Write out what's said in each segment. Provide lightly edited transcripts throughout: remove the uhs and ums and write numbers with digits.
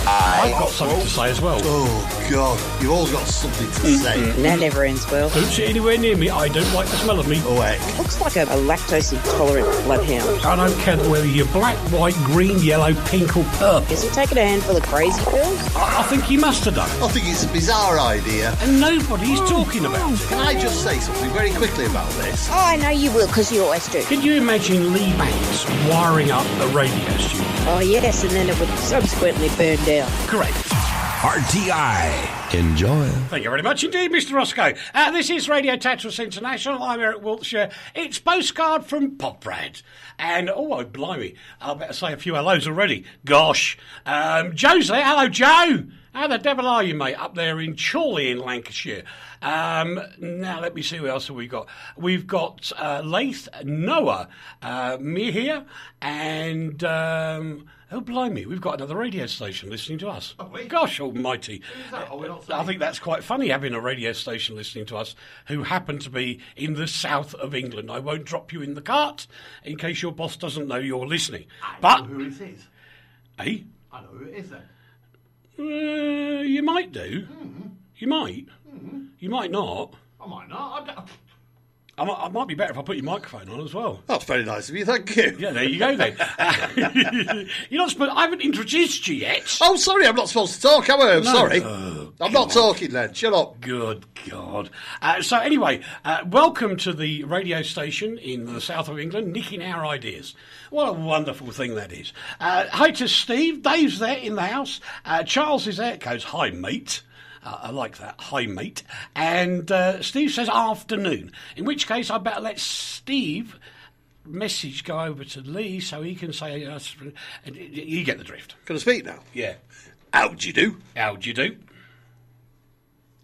I've got something to say as well. Oh, God. You've always got something to say. That never ends well. Don't sit anywhere near me. I don't like the smell of me. Oh, heck. Looks like a lactose intolerant bloodhound. I don't care whether you're black, white, green, yellow, pink or purple. Has he taken a handful of crazy pills? I think he must have done. I think it's a bizarre idea. And nobody's talking about it. Can I just say something very quickly about this? Oh, I know you will, because you always do. Can you imagine Lee Banks wiring up a radio studio? Oh, yes, and then it would subsequently burn down. Correct. RTI. Enjoy. Thank you very much indeed, Mr. Roscoe. This is Radio Tatros International. I'm Eric Wiltshire. It's Postcard from Poprad. And, oh, blimey, I better say a few hellos already. Gosh. Joe's there. Hello, Joe. How the devil are you, mate, up there in Chorley in Lancashire? Now, let me see who else have we got. We've got Laith, Noah, me here, and... oh, blimey, we've got another radio station listening to us. Have we? Gosh almighty. Who's that? Oh, we're not I saying. think that's quite funny, having a radio station listening to us who happen to be in the south of England. I won't drop you in the cart in case your boss doesn't know you're listening. I know who it is. Eh? I know who it is then. You might do. You might. You might not. I might not. I might be better if I put your microphone on as well. That's very nice of you, thank you. Yeah, there you go then. You're not supposed. I haven't introduced you yet. Oh, sorry, I'm not supposed to talk, am I? I'm No. sorry. Oh, I'm not talking then. Shut up. Good God. So anyway, welcome to the radio station in the south of England, nicking our ideas. What a wonderful thing that is. Hi to Steve. Dave's there in the house. Charles is there. Goes, hi, mate. I like that. Hi, mate. And Steve says afternoon, in which case I better let Steve message go over to Lee so he can say, you get the drift. Can I speak now? Yeah. How'd you do? How'd you do?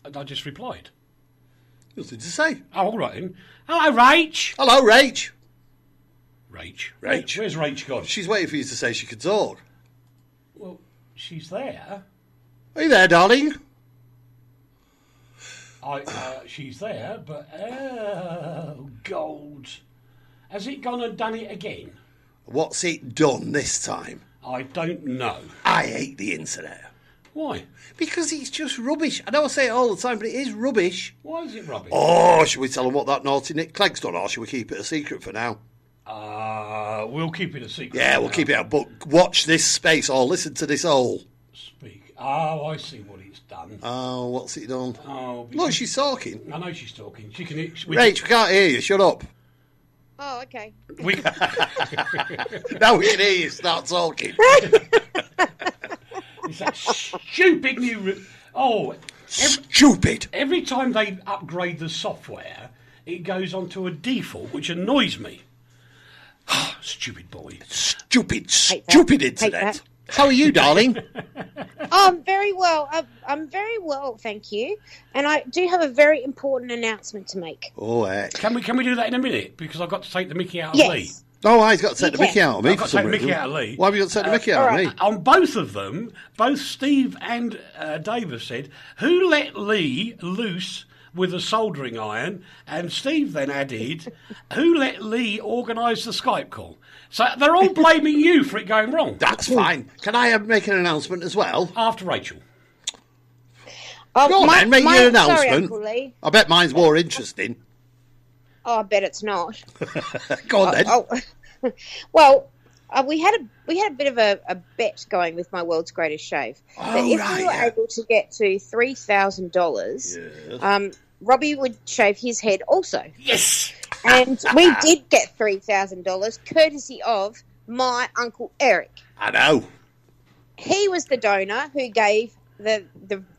And I just replied. Nothing to say. Oh, all right then. Hello, Rach. Hello, Rach. Rach. Rach. Where's Rach gone? She's waiting for you to say she can talk. Well, she's there. Are you there, darling? She's there, but oh, gold. Has it gone and done it again? What's it done this time? I don't know. I hate the internet. Why? Because it's just rubbish. I know I say it all the time, but it is rubbish. Why is it rubbish? Oh, should we tell them what that naughty Nick Clegg's done, or should we keep it a secret for now? We'll keep it a secret. Yeah, we'll keep it out, but watch this space or listen to this hole. Speak. Oh, I see what it's done. Oh, what's it done? Oh, Look, she's talking. I know she's talking. She can. Rach, we can't hear you. Shut up. Oh, okay. We, Now we can hear you start talking. it's that stupid new. Stupid. Every time they upgrade the software, it goes onto a default, which annoys me. Stupid boy. Stupid Hate internet. that. How are you, darling? I'm very well. I'm very well, thank you. And I do have a very important announcement to make. Oh, heck. Can we do that in a minute? Because I've got to take the mickey out of Lee. Yes. Oh, he's got to take the You mickey out of me I've for got to some take the reason. mickey out of Lee. Why have you got to take the mickey out of me? On both of them, both Steve and Dave have said, who let Lee loose with a soldering iron? And Steve then added, who let Lee organise the Skype call? So they're all blaming you for it going wrong. That's fine. Can I make an announcement as well? After Rachel. Go on then, make your Sorry, announcement. Uncle Lee. I bet mine's more interesting. Oh, I bet it's not. Go on then. Well, we had a bit of a bet going with my world's greatest shave. That if we were able to get to $3,000, Robbie would shave his head also. Yes. And we did get $3,000, courtesy of my Uncle Eric. I know. He was the donor who gave the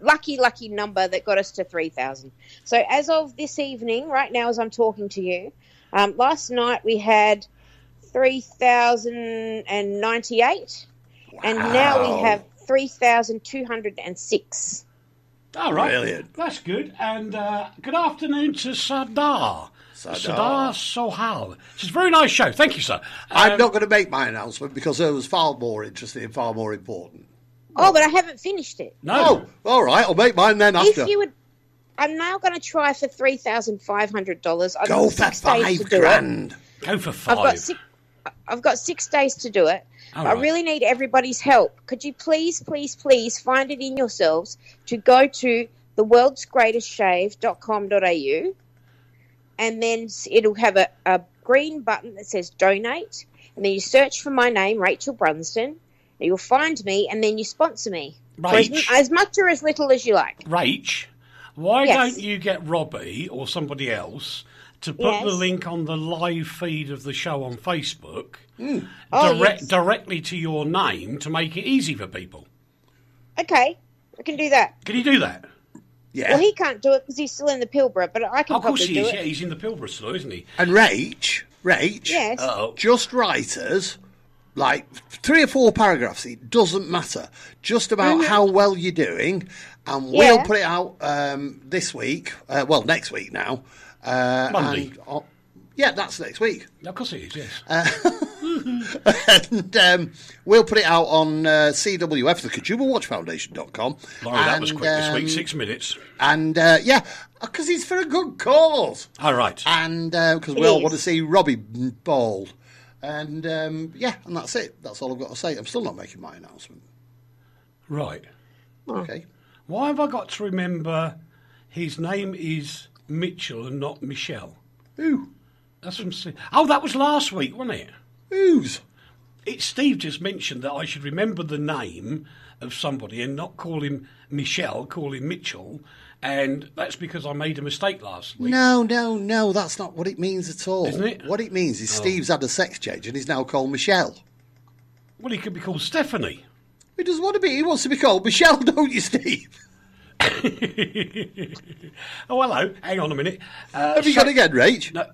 lucky number that got us to 3,000. So as of this evening, right now as I'm talking to you, last night we had 3,098, and now we have 3,206. All right. Brilliant. That's good. And good afternoon to Sardar. Sardar Sohal. It's a very nice show. Thank you, sir. I'm not going to make my announcement because it was far more interesting and far more important. Oh, but I haven't finished it. No. Oh, all right. I'll make mine then after. If you would, I'm now going to try for $3,500. Go for $5,000. Go for 5. I've got 6 days to do it. All I right. really need everybody's help. Could you please find it in yourselves to go to theworldsgreatestshave.com.au, and then it'll have a green button that says donate, and then you search for my name, Rachel Brunston, and you'll find me, and then you sponsor me. For as much or as little as you like. Rach, why Yes. don't you get Robbie or somebody else to put the link on the live feed of the show on Facebook directly to your name to make it easy for people? Okay, I can do that. Can you do that? Yeah. Well, he can't do it because he's still in the Pilbara, but I can Of course probably he do is. it. Yeah, he's in the Pilbara still, isn't he? And Rach, Yes. just write us like 3 or 4 paragraphs. It doesn't matter. Just about how well you're doing, and we'll put it out this week. Next week now. Monday. Yeah, that's next week. Of course it is. Yes. And we'll put it out on CWF, the ConsumerWatchFoundation.com. Blimey, that was quick this week. 6 minutes. And because it's for a good cause. All right. And because we all want to see Robbie bald. And and that's it. That's all I've got to say. I'm still not making my announcement. Right. Okay. Why have I got to remember his name is Mitchell and not Michelle? Who? That's from... Oh, that was last week, wasn't it? Whose? Steve just mentioned that I should remember the name of somebody and not call him Michelle, call him Mitchell, and that's because I made a mistake last week. No, that's not what it means at all. Isn't it? What it means is Steve's had a sex change and he's now called Michelle. Well, he could be called Stephanie. He doesn't want to be. He wants to be called Michelle, don't you, Steve? Oh, hello. Hang on a minute. Have you got again, Rach? No,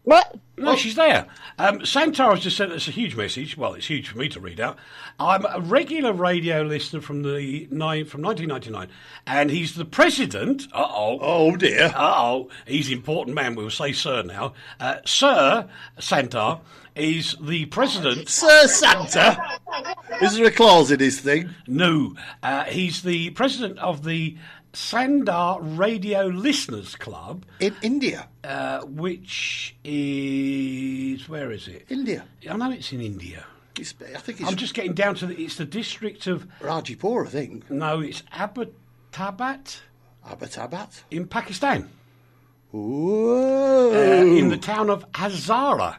What? no, she's there. Santara's just sent us a huge message. Well, it's huge for me to read out. I'm a regular radio listener from 1999, and he's the president. Oh, dear. He's an important man. We'll say sir now. Sir Santar is the president. Sir Santa? Is there a clause in his thing? No, he's the president of the Sandar Radio Listeners Club. In India. Which is... Where is it? India. I know it's in India. I think it's I'm just getting down to it's the district of... Rajipur, I think. No, it's Abbottabad Abbottabad. in Pakistan. Ooh. In the town of Hazara.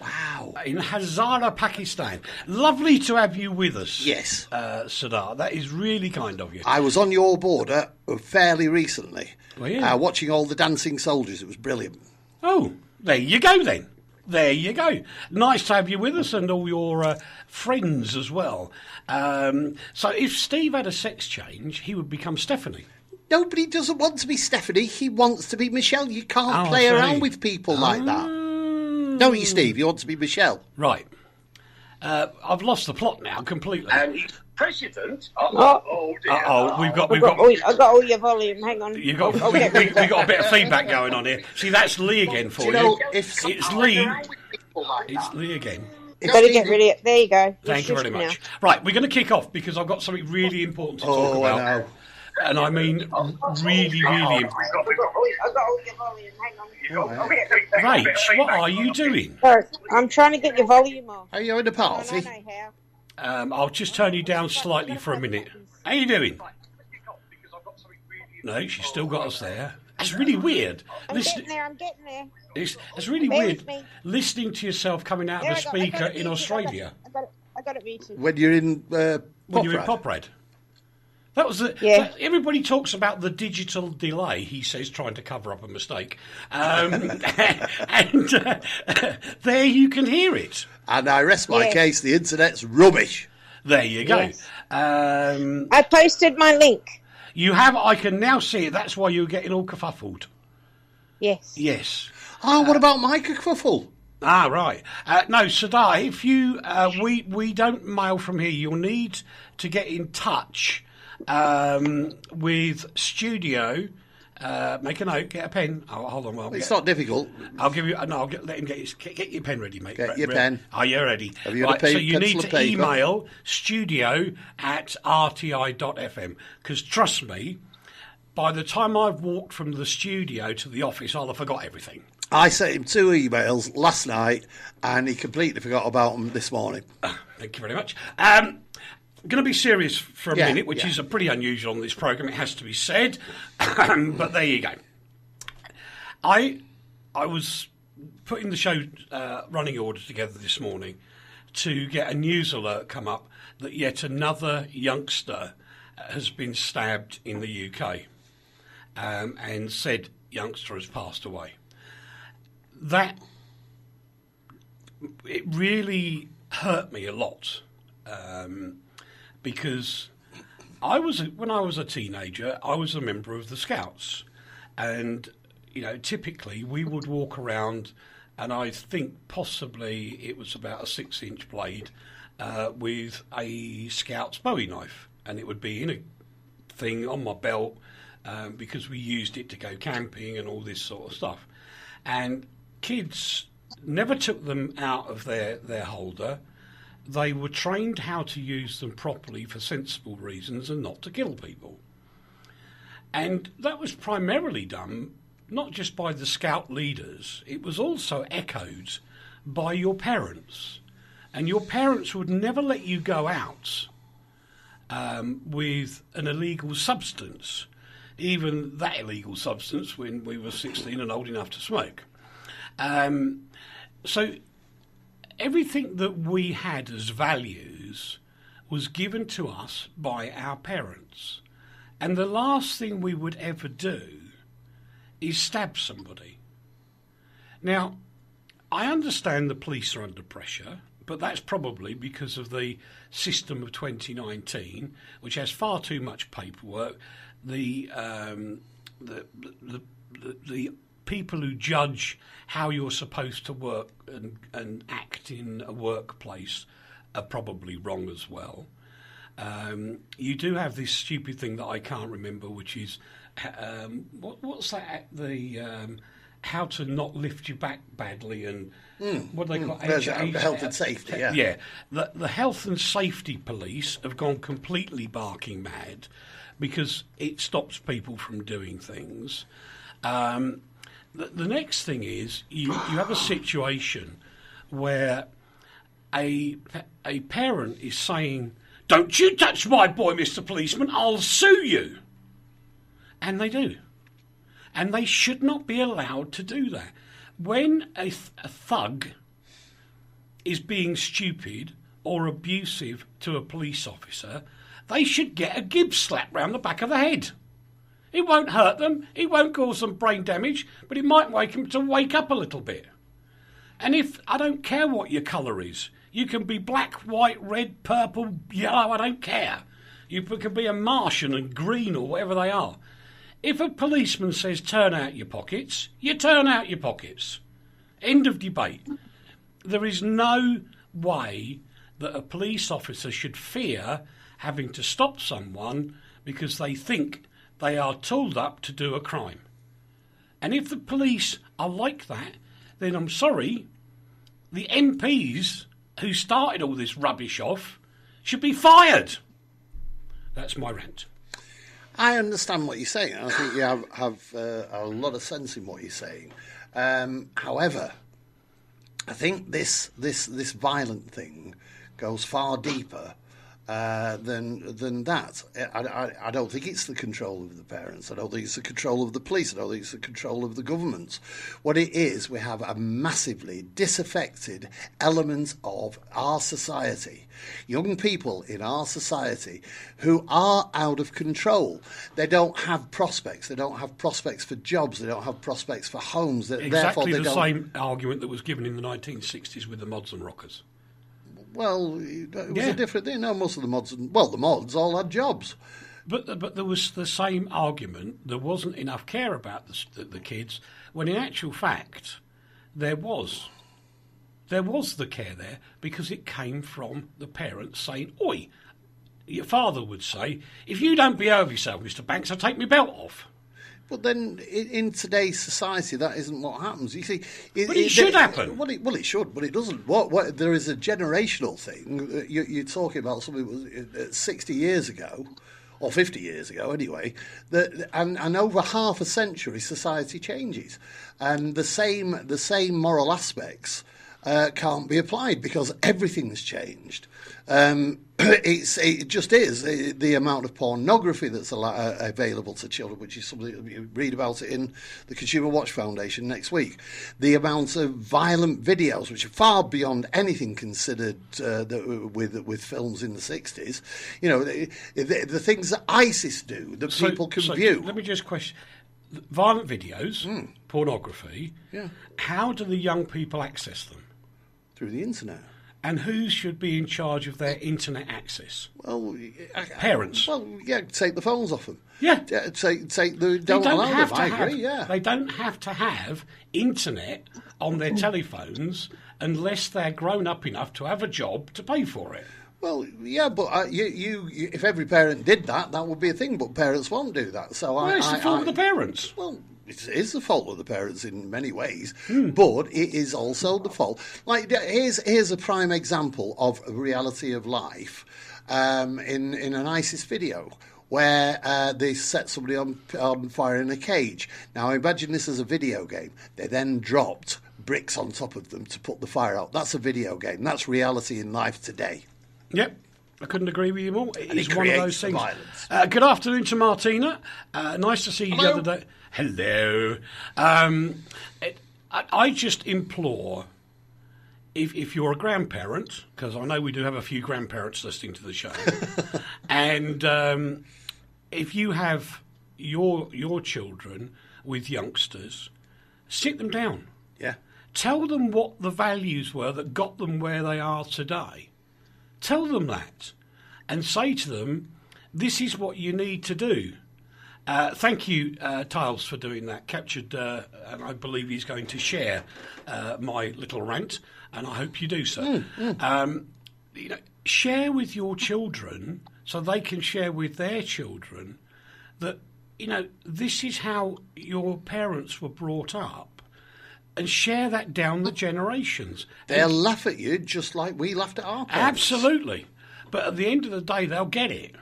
Wow. In Hazara, Pakistan. Lovely to have you with us. Yes. Sadar. That is really kind of you. I was on your border fairly recently, Were you? watching all the dancing soldiers. It was brilliant. Oh, there you go then. There you go. Nice to have you with us and all your friends as well. So if Steve had a sex change, he would become Stephanie. Nobody doesn't want to be Stephanie. He wants to be Michelle. You can't Oh, play I see. around with people like that. Don't you, Steve? You want to be Michelle. Right. I've lost the plot now completely. And he's president. Oh. Dear. We've got I got all your volume. Hang on. we got I'll get rid of a bit of feedback going on here. See, that's Lee again for Do you know, it's if Lee. Around with people like It's that. Lee again. Better get rid of it. There you go. Thank you very Now. much. Right, we're going to kick off because I've got something really important to talk about. I know. And I mean really, really important. I got all your volume. Hang on. Rach, what are you doing? Sorry, I'm trying to get your volume off. Are you in a I party? don't know how. I'll just turn you down slightly for a minute. How you doing? No, she's still got us there. That's really weird. I'm getting there. It's really Bear weird with me. listening to yourself coming out There, of a I got speaker it in muted. Australia I got it muted. When you're in when you're in Poprad. Poprad. That was the. Yeah. Everybody talks about the digital delay. He says, trying to cover up a mistake, and there you can hear it. And I rest my Yes. case, the internet's rubbish. There you go. Yes. Um, I posted my link. you have. I can now see it. That's why you were getting all kerfuffled. Yes. Yes. Oh, what about my kerfuffle? Ah, right. No, Sadar, if you we don't mail from here, you'll need to get in touch with Studio. Make a note. Get a pen. Oh, hold on. Well, It's not difficult. I'll give you. No, let him get your pen ready, mate. Get your pen. Are you ready? Have you got a So you need pencil to and paper? email studio@rti.fm because trust me, by the time I've walked from the studio to the office, I'll have forgot everything. I sent him 2 emails last night, and he completely forgot about them this morning. Thank you very much. Going to be serious for a minute, which is a pretty unusual on this programme, it has to be said. But there you go. I was putting the show running order together this morning to get a news alert come up that yet another youngster has been stabbed in the UK, and said youngster has passed away. That, it really hurt me a lot, because when I was a teenager, I was a member of the Scouts, and typically we would walk around, and I think possibly it was about a 6-inch blade with a Scout's Bowie knife, and it would be in a thing on my belt because we used it to go camping and all this sort of stuff. And kids never took them out of their holder. They were trained how to use them properly for sensible reasons and not to kill people. And that was primarily done not just by the Scout leaders, it was also echoed by your parents. And your parents would never let you go out with an illegal substance, even that illegal substance when we were 16 and old enough to smoke. So everything that we had as values was given to us by our parents. And the last thing we would ever do is stab somebody. Now, I understand the police are under pressure, but that's probably because of the system of 2019, which has far too much paperwork. The people who judge how you're supposed to work and act in a workplace are probably wrong as well. You do have this stupid thing that I can't remember, which is what's that? How to not lift your back badly, and what do they call it? Health and safety. Yeah. The health and safety police have gone completely barking mad because it stops people from doing things. The next thing is you have a situation where a parent is saying, "Don't you touch my boy, Mr. Policeman, I'll sue you." And they do. And they should not be allowed to do that. When a thug is being stupid or abusive to a police officer, they should get a Gibbs slap round the back of the head. It won't hurt them, it won't cause them brain damage, but it might wake them to wake up a little bit. And I don't care what your colour is. You can be black, white, red, purple, yellow, I don't care. You can be a Martian and green or whatever they are. If a policeman says turn out your pockets, you turn out your pockets. End of debate. There is no way that a police officer should fear having to stop someone because they think they are tooled up to do a crime. And if the police are like that, then I'm sorry, the MPs who started all this rubbish off should be fired. That's my rant. I understand what you're saying. I think you have a lot of sense in what you're saying. However, I think this violent thing goes far deeper than that. I don't think it's the control of the parents. I don't think it's the control of the police. I don't think it's the control of the government. What it is, we have a massively disaffected element of our society. Young people in our society who are out of control. They don't have prospects. They don't have prospects for jobs. They don't have prospects for homes. Exactly the same argument that was given in the 1960s with the mods and rockers. Well, it was a different thing. No, most of the mods, the mods all had jobs. But there was the same argument. There wasn't enough care about the kids, when in actual fact, there was the care there because it came from the parents saying, "Oi," your father would say, "if you don't behave yourself, Mr. Banks, I'll take my belt off." But then, in today's society, that isn't what happens. You see, it should happen. Well, it should, but it doesn't. What there is a generational thing. You're talking about something that was 60 years ago, or 50 years ago anyway, and over half a century society changes, and the same moral aspects can't be applied because everything's changed. It just is the amount of pornography that's available to children, which is something you read about it in the Consumer Watch Foundation next week. The amount of violent videos, which are far beyond anything considered with films in the 60s. You know, the things that ISIS do that people can view. Let me just question. Violent videos, pornography, how do the young people access them? Through the internet. And who should be in charge of their internet access? Well, parents. Well, yeah, take the phones off them. Yeah. Take the don't allow them. I agree, yeah. They don't have to have internet on their telephones unless they're grown up enough to have a job to pay for it. Well, yeah, but you if every parent did that, that would be a thing. But parents won't do that. So it's the fault of the parents. Well, it is the fault of the parents in many ways, but it is also the fault. Like here's a prime example of a reality of life in an ISIS video where they set somebody on fire in a cage. Now imagine this as a video game. They then dropped bricks on top of them to put the fire out. That's a video game. That's reality in life today. Yep. I couldn't agree with you more. It's it one of those things. Violence. Good afternoon to Martina. Nice to see you the other day. Hello. I just implore, if you're a grandparent, because I know we do have a few grandparents listening to the show, and if you have your children with youngsters, sit them down. Yeah. Tell them what the values were that got them where they are today. Tell them that and say to them, this is what you need to do. Thank you, Tiles, for doing that. Captured, and I believe he's going to share my little rant, and I hope you do so. Share with your children so they can share with their children that, this is how your parents were brought up. And share that down the generations. They'll laugh at you just like we laughed at our parents. Absolutely. But at the end of the day, they'll get it.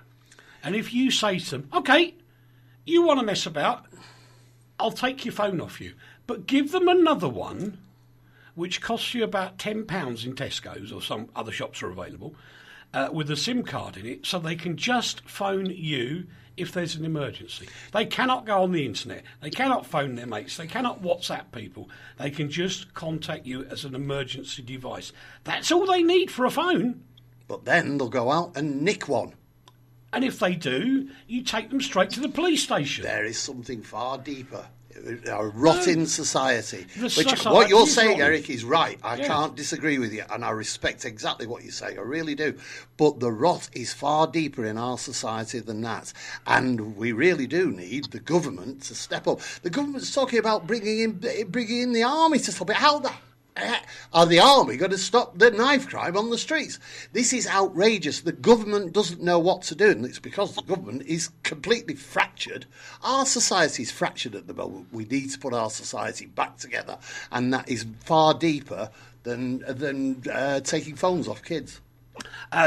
And if you say to them, OK, you want to mess about, I'll take your phone off you. But give them another one, which costs you about £10 in Tesco's or some other shops are available, with a SIM card in it, so they can just phone you if there's an emergency. They cannot go on the internet. They cannot phone their mates. They cannot WhatsApp people. They can just contact you as an emergency device. That's all they need for a phone. But then they'll go out and nick one. And if they do, you take them straight to the police station. There is something far deeper. A rotten society. Society what you're saying, rotten. Eric, is right. I can't disagree with you, and I respect exactly what you're saying. I really do. But the rot is far deeper in our society than that, and we really do need the government to step up. The government's talking about bringing in the army to stop it. How the are the army going to stop the knife crime on the streets? This is outrageous. The government doesn't know what to do, and it's because the government is completely fractured. Our society is fractured at the moment. We need to put our society back together, and that is far deeper than taking phones off kids.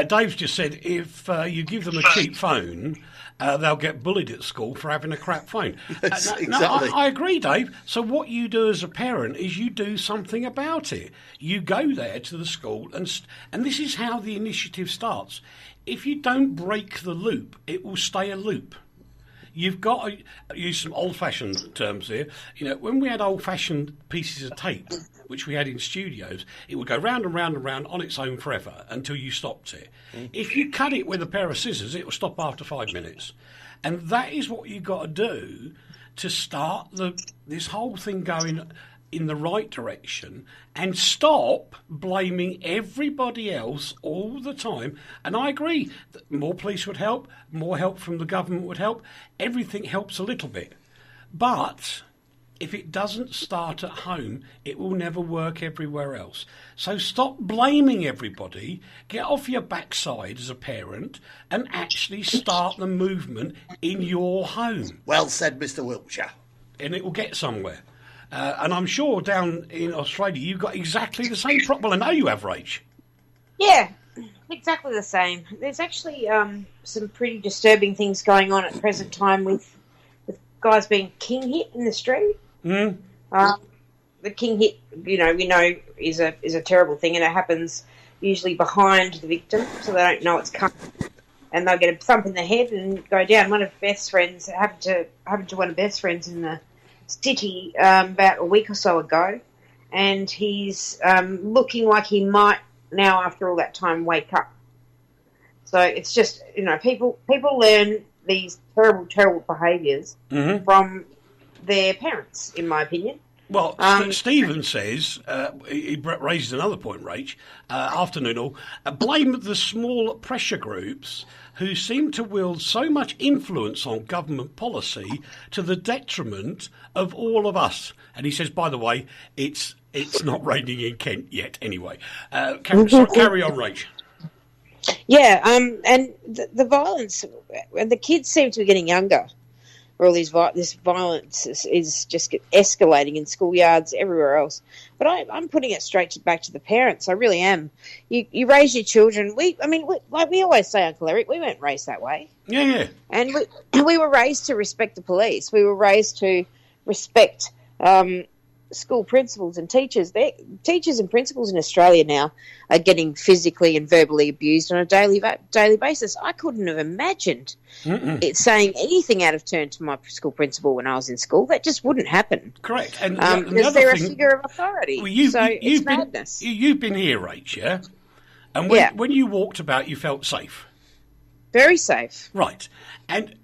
Dave's just said if you give them a cheap phone, they'll get bullied at school for having a crap phone. Yes, exactly. No, I agree, Dave. So what you do as a parent is you do something about it. You go there to the school, and this is how the initiative starts. If you don't break the loop, it will stay a loop. You've got to use some old-fashioned terms here. When we had old-fashioned pieces of tape, which we had in studios, it would go round and round and round on its own forever until you stopped it. If you cut it with a pair of scissors, it will stop after 5 minutes. And that is what you've got to do to start this whole thing going in the right direction and stop blaming everybody else all the time. And I agree that more police would help, more help from the government would help. Everything helps a little bit. But if it doesn't start at home, it will never work everywhere else. So stop blaming everybody, get off your backside as a parent, and actually start the movement in your home. Well said, Mr. Wiltshire. And it will get somewhere. And I'm sure down in Australia you've got exactly the same problem. Well, I know you have, Rach. Yeah, exactly the same. There's actually some pretty disturbing things going on at the present time with guys being king hit in the street. Mm. The king hit, we know is a terrible thing, and it happens usually behind the victim, so they don't know it's coming, and they'll get a thump in the head and go down. One of Beth's friends happened to one of Beth's friends in the city about a week or so ago, and he's looking like he might now, after all that time, wake up. So it's just, people learn these terrible behaviours from their parents, in my opinion. Well, Stephen says, he raises another point, Rach, afternoon all, blame the small pressure groups who seem to wield so much influence on government policy to the detriment of all of us. And he says, by the way, it's not raining in Kent yet anyway. Carry on, Rach. Yeah, and the violence, and the kids seem to be getting younger. All this violence is just escalating in schoolyards, everywhere else. But I'm putting it back to the parents. I really am. You raise your children. Like we always say, Uncle Eric, we weren't raised that way. Yeah. And we were raised to respect the police. We were raised to respect school principals and teachers. Teachers and principals in Australia now are getting physically and verbally abused on a daily basis. I couldn't have imagined it saying anything out of turn to my school principal when I was in school. That just wouldn't happen. Correct. And because they're a figure of authority. Well, it's madness. You've been here, Rach, yeah? And when you walked about, you felt safe? Very safe. Right. And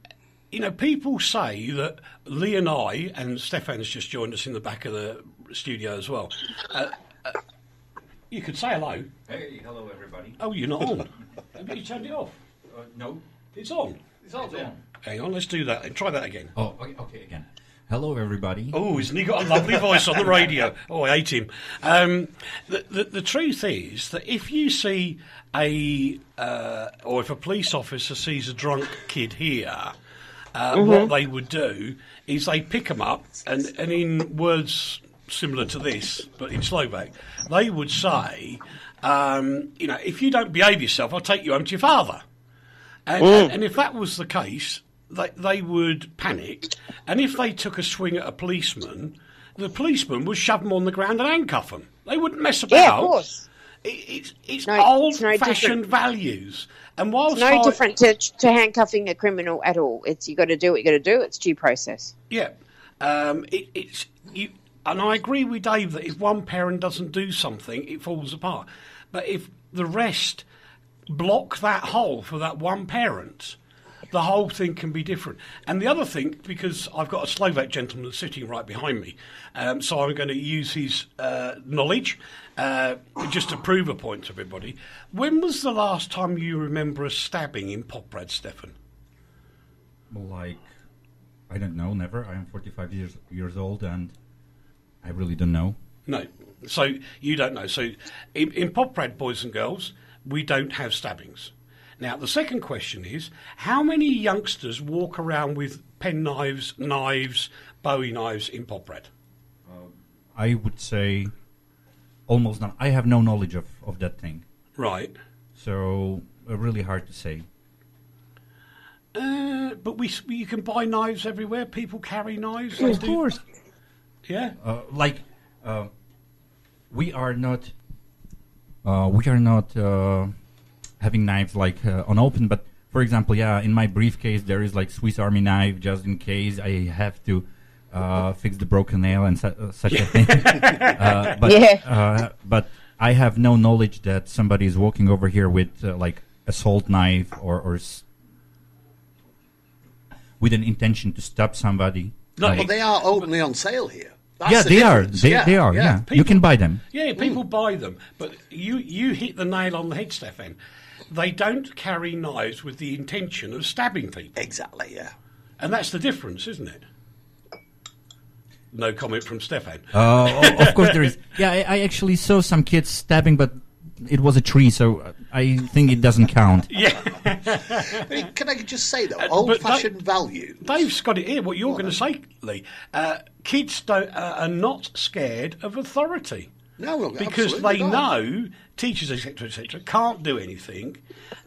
people say that Lee and Stefan's just joined us in the back of the studio as well. You could say hello. Hey, hello everybody. Oh, you're not on. Have you turned it off? No. It's on. It's on. Hang on, let's do that. Try that again. Oh, okay, again. Hello everybody. Oh, isn't he got a lovely voice on the radio? Oh, I hate him. The truth is that if you see or if a police officer sees a drunk kid here, what they would do is they pick them up and in words similar to this, but in Slovak, they would say, if you don't behave yourself, I'll take you home to your father. And if that was the case, they would panic. And if they took a swing at a policeman, the policeman would shove them on the ground and handcuff them. They wouldn't mess about. Yeah, of course. It's old-fashioned values. And whilst it's no different to handcuffing a criminal at all. It's you got to do what you got to do. It's due process. Yeah, and I agree with Dave that if one parent doesn't do something, it falls apart. But if the rest block that hole for that one parent, the whole thing can be different. And the other thing, because I've got a Slovak gentleman sitting right behind me, so I'm going to use his knowledge just to prove a point to everybody. When was the last time you remember a stabbing in Poprad, Stefan? Well, I don't know, never. I am 45 years old and I really don't know. No, so you don't know. So in Poprad, boys and girls, we don't have stabbings. Now, the second question is, how many youngsters walk around with penknives, knives, Bowie knives in Poprad? I would say almost none. I have no knowledge of that thing. Right. So, really hard to say. But you can buy knives everywhere. People carry knives. Of course. Yeah. We are not having knives on open, but for example, in my briefcase there is Swiss Army knife just in case I have to fix the broken nail and such a thing. But I have no knowledge that somebody is walking over here with assault knife or with an intention to stab somebody. No, but they are openly on sale here. That's they are. They are. Yeah, people, you can buy them. Yeah, people buy them. But you hit the nail on the head, Stefan. They don't carry knives with the intention of stabbing people. Exactly. Yeah. And that's the difference, isn't it? No comment from Stefan. Of course there is. Yeah, I actually saw some kids stabbing, but it was a tree, so I think it doesn't count. Yeah. Can I just say, though, old-fashioned value... Dave's got it here, what you're going to say, Lee. Kids are not scared of authority. No, because they know teachers, etc., can't do anything.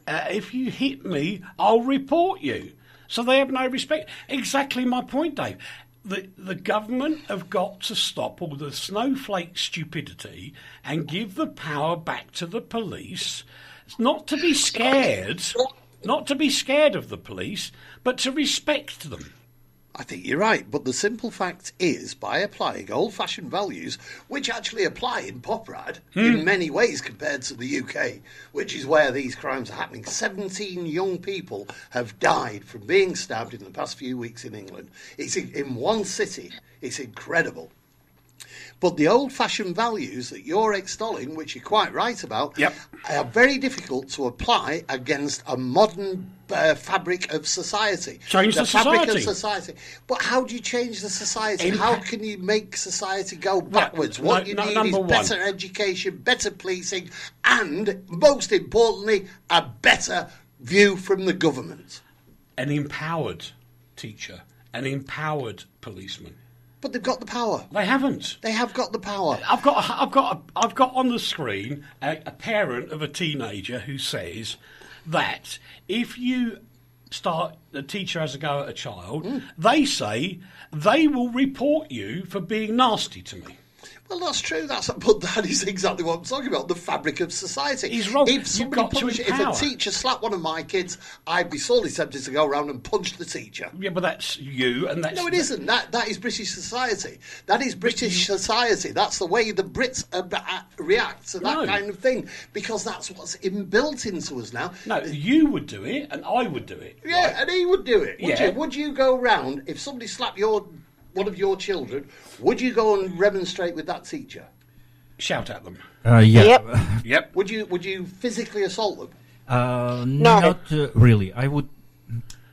If you hit me, I'll report you. So they have no respect. Exactly my point, Dave. The government have got to stop all the snowflake stupidity and give the power back to the police. Not to be scared, not to be scared of the police, but to respect them. I think you're right, but the simple fact is, by applying old-fashioned values, which actually apply in Poprad in many ways compared to the UK, which is where these crimes are happening. 17 young people have died from being stabbed in the past few weeks in England. It's in one city. It's incredible. But the old-fashioned values that you're extolling, which you're quite right about, are very difficult to apply against a modern fabric of society. Change the fabric society. of society. But how do you change the society? How can you make society go backwards? What you need is better education, better policing, and, most importantly, a better view from the government. An empowered teacher, an empowered policeman. But they've got the power. They haven't. They have got the power. I've got on the screen a parent of a teenager who says that if you the teacher has a go at a child, they say they will report you for being nasty to me. Well, that's true. But that is exactly what I'm talking about. The fabric of society. He's wrong. If a teacher slapped one of my kids, I'd be sorely tempted to go around and punch the teacher. Yeah, but that's you, and that's no, it isn't. That is British society. That is British society. That's the way the Brits react to that kind of thing, because that's what's inbuilt into us now. No, you would do it, and I would do it. Yeah, right? and he would do it. Would you go round if somebody slapped one of your children? Would you go and remonstrate with that teacher? Shout at them. Yeah. Yep. Would you physically assault them? No. Not really. I would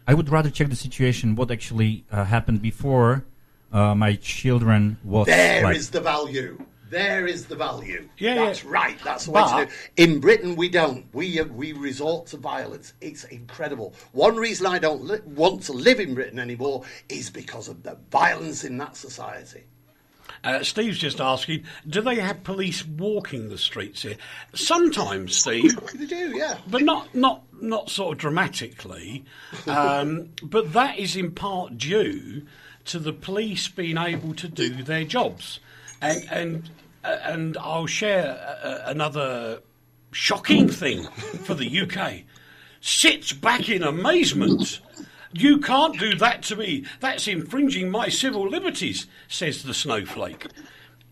rather check the situation, what actually happened before my children was. There is the value. There is the value. That's right. That's the way to do it. In Britain, we don't. We resort to violence. It's incredible. One reason I don't want to live in Britain anymore is because of the violence in that society. Steve's just asking, do they have police walking the streets here? Sometimes, Steve. They do, yeah. But not sort of dramatically. But that is in part due to the police being able to do their jobs. And I'll share another shocking thing for the UK. Sits back in amazement. You can't do that to me. That's infringing my civil liberties, says the snowflake.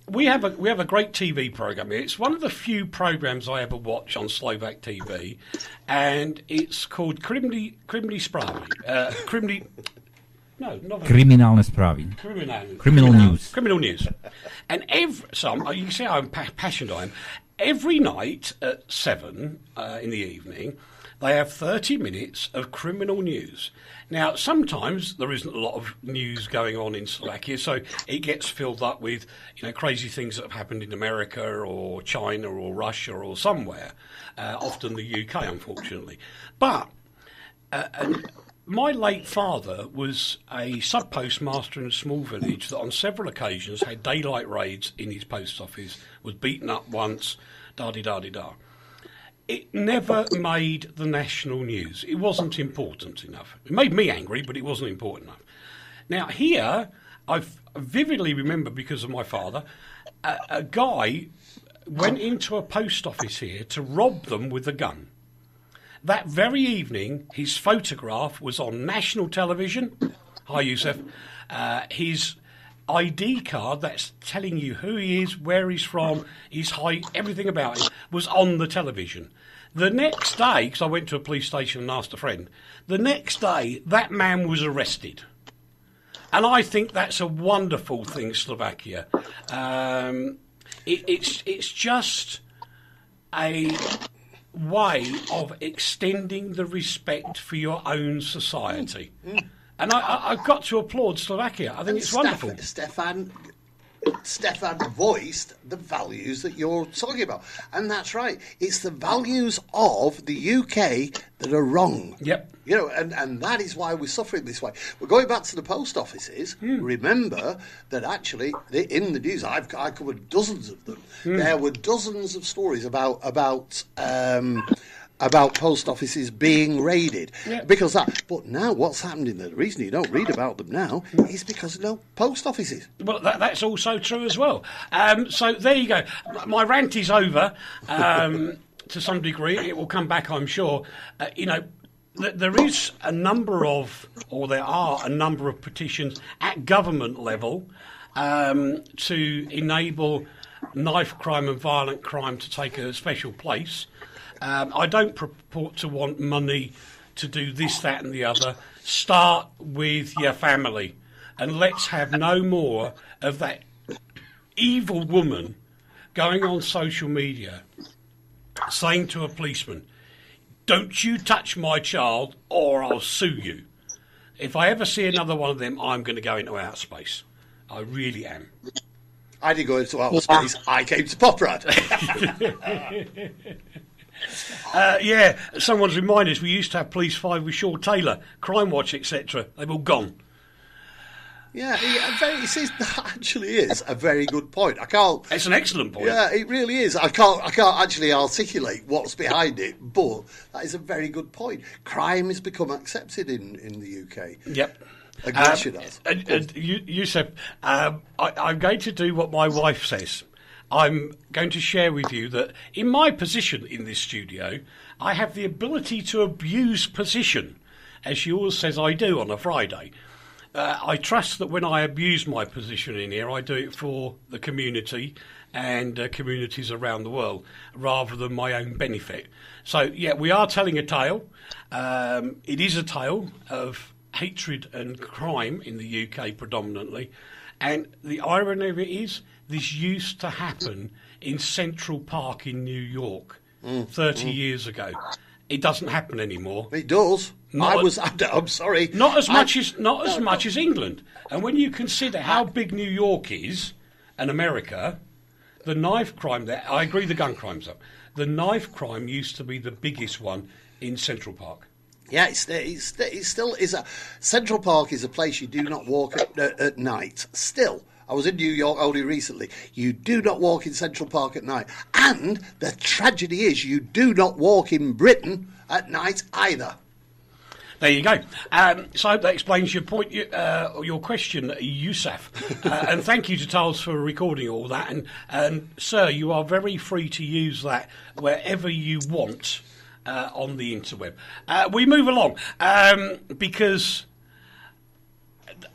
We have a great TV programme here. It's one of the few programmes I ever watch on Slovak TV, and it's called Criminally Správy. Kriminálne správy. Criminal news. Criminal news. And you can see how passionate I am. Every night at 7 in the evening, they have 30 minutes of criminal news. Now, sometimes there isn't a lot of news going on in Slovakia, so it gets filled up with crazy things that have happened in America or China or Russia or somewhere, often the UK, unfortunately. But my late father was a sub-postmaster in a small village that on several occasions had daylight raids in his post office, was beaten up once, da-di-da-di-da. It never made the national news. It wasn't important enough. It made me angry, but it wasn't important enough. Now, here, I vividly remember, because of my father, a guy went into a post office here to rob them with a gun. That very evening, his photograph was on national television. Hi, Yusuf. His ID card that's telling you who he is, where he's from, his height, everything about him, was on the television. The next day, because I went to a police station and asked a friend, the next day, that man was arrested. And I think that's a wonderful thing, Slovakia. It's just a way of extending the respect for your own society. And I've got to applaud Slovakia. I think it's wonderful. Stefan, Stefan voiced the values that you're talking about. And that's right. It's the values of the UK that are wrong. Yep. You know, and that is why we're suffering this way. We're going back to the post offices. Remember that actually, in the news, I covered dozens of them. There were dozens of stories about post offices being raided because that. But now, what's happening? The reason you don't read about them now is because no post offices. Well, that's also true as well. So there you go. My rant is over to some degree. It will come back, I'm sure. There is a number of, or there are a number of petitions at government level to enable knife crime and violent crime to take a special place. I don't purport to want money to do this, that and the other. Start with your family and let's have no more of that evil woman going on social media saying to a policeman, "Don't you touch my child or I'll sue you." If I ever see another one of them, I'm going to go into outer space. I really am. I didn't go into outer space. I came to Poprad. Someone's reminded us we used to have Police 5 with Shaw Taylor, Crime Watch, etc. They've all gone. That actually is a very good point. It's an excellent point. Yeah, it really is. I can't actually articulate what's behind it, but that is a very good point. Crime has become accepted in the UK. Yep. Yusuf, I'm going to do what my wife says. I'm going to share with you that in my position in this studio, I have the ability to abuse position, as she always says I do on a Friday. I trust that when I abuse my position in here, I do it for the community and communities around the world, rather than my own benefit. So, we are telling a tale. It is a tale of hatred and crime in the UK predominantly. And the irony of it is, this used to happen in Central Park in New York 30 years ago. It doesn't happen anymore. It does. I'm sorry. Not as much as England. And when you consider how big New York is, and America, the knife crime there. I agree, the gun crime's up. The knife crime used to be the biggest one in Central Park. Yeah, it still is. Central Park is a place you do not walk at night. Still. I was in New York only recently. You do not walk in Central Park at night. And the tragedy is you do not walk in Britain at night either. There you go. So I hope that explains your point, your question, Yusuf. And thank you to Tiles for recording all that. And sir, you are very free to use that wherever you want on the interweb. We move along because